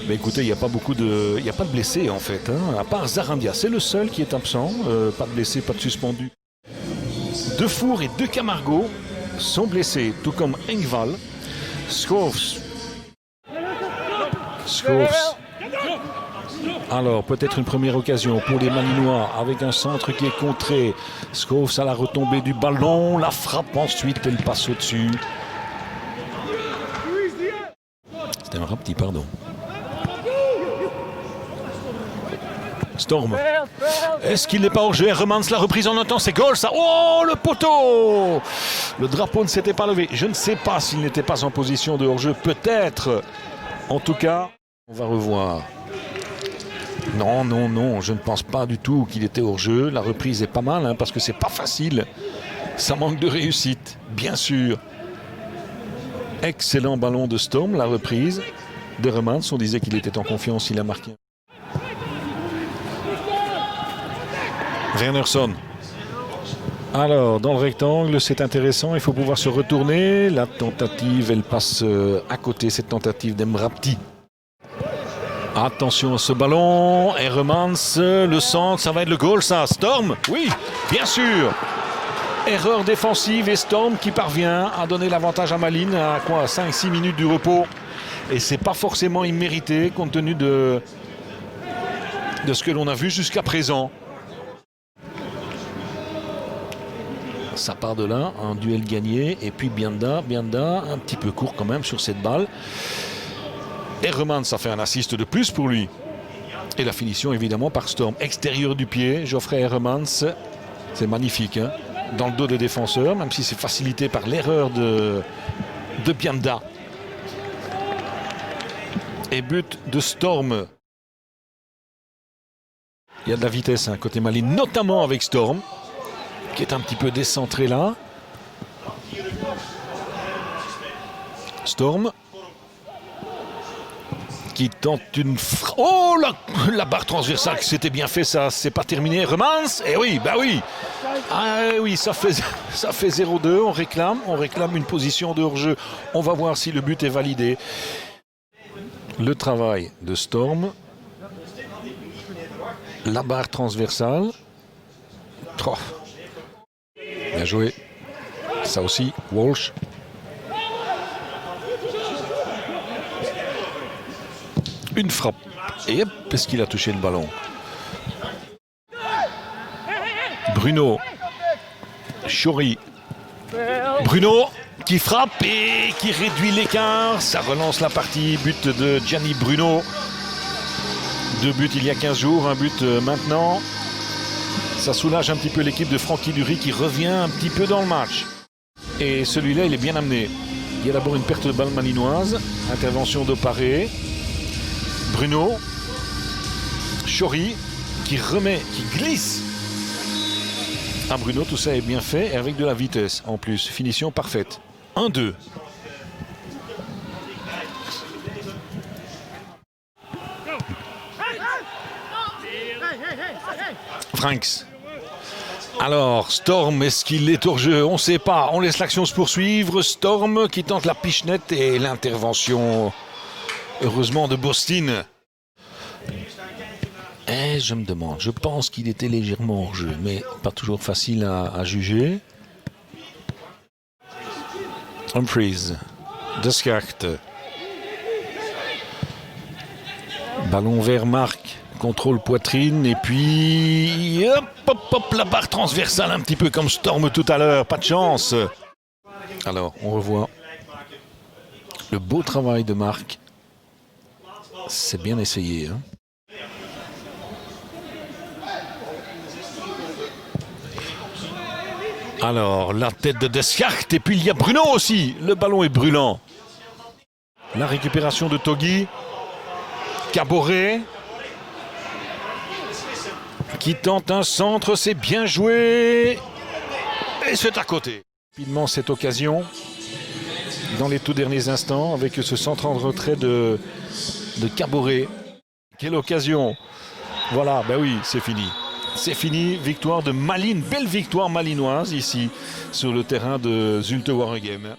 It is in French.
Mais écoutez, il n'y a pas de blessés en fait, hein, à part Zarandia. C'est le seul qui est absent. Pas de blessés, pas de suspendus. Defour et De Camargo sont blessés, tout comme Engvall. Schoofs. Alors, peut-être une première occasion pour les Malinois avec un centre qui est contré. Schoofs à la retombée du ballon, la frappe ensuite, elle passe au-dessus. C'était un rapti, pardon. Storm. Est-ce qu'il n'est pas hors jeu? Hermans, la reprise en un temps, c'est goal ça. Oh, le poteau! Le drapeau ne s'était pas levé. Je ne sais pas s'il n'était pas en position de hors-jeu. Peut-être. En tout cas, on va revoir. Non, je ne pense pas du tout qu'il était hors-jeu. La reprise est pas mal, hein, parce que c'est pas facile. Ça manque de réussite, bien sûr. Excellent ballon de Storm, la reprise de Hermans. On disait qu'il était en confiance, il a marqué. Wernersson. Alors, dans le rectangle, c'est intéressant. Il faut pouvoir se retourner. La tentative, elle passe à côté, cette tentative d'Emrapti. Attention à ce ballon. Hermans, le centre, ça va être le goal, ça. Storm, oui, bien sûr. Erreur défensive et Storm qui parvient à donner l'avantage à Malines à 5-6 minutes du repos. Et c'est pas forcément immérité compte tenu de ce que l'on a vu jusqu'à présent. Ça part de là, un duel gagné. Et puis Bianda, un petit peu court quand même sur cette balle. Hermans, ça fait un assist de plus pour lui. Et la finition évidemment par Storm. Extérieur du pied, Geoffrey Hermans. C'est magnifique, hein, dans le dos des défenseurs, même si c'est facilité par l'erreur de Bianda. Et but de Storm. Il y a de la vitesse, hein, côté Malines, notamment avec Storm, qui est un petit peu décentré là. Storm qui tente une frappe. Oh, la barre transversale, c'était bien fait, ça, c'est pas terminé. Hermans, et oui, bah oui. Ah oui, ça fait 0-2, on réclame une position de hors-jeu. On va voir si le but est validé. Le travail de Storm. La barre transversale. Oh. Bien joué. Ça aussi, Walsh. Une frappe. Et hop, est-ce qu'il a touché le ballon? Bruno. Chori. Bruno qui frappe et qui réduit l'écart. Ça relance la partie. But de Gianni Bruno. 2 buts il y a 15 jours, un but maintenant. Ça soulage un petit peu l'équipe de Francky Dury qui revient un petit peu dans le match. Et celui-là, il est bien amené. Il y a d'abord une perte de balle malinoise. Intervention d'Oparé. Bruno. Chori qui remet, qui glisse. À Bruno, tout ça est bien fait et avec de la vitesse en plus. Finition parfaite. 1-2. Franks. Alors, Storm, est-ce qu'il est hors jeu? On ne sait pas. On laisse l'action se poursuivre. Storm qui tente la pichenette et l'intervention, heureusement, de Bostin. Et je me demande, je pense qu'il était légèrement hors jeu, mais pas toujours facile à juger. Humphries, Descartes. Ballon vers Marc. Contrôle poitrine et puis hop, la barre transversale un petit peu comme Storm tout à l'heure, pas de chance. Alors on revoit le beau travail de Marc, c'est bien essayé, hein. Alors la tête de Descartes et puis il y a Bruno aussi, le ballon est brûlant. La récupération de Togui, Caboret qui tente un centre, c'est bien joué. Et c'est à côté. Rapidement cette occasion, dans les tout derniers instants, avec ce centre en retrait de Caboret. Quelle occasion. Voilà, ben oui, c'est fini. C'est fini, victoire de Malines, belle victoire malinoise ici, sur le terrain de Zulte Waregem.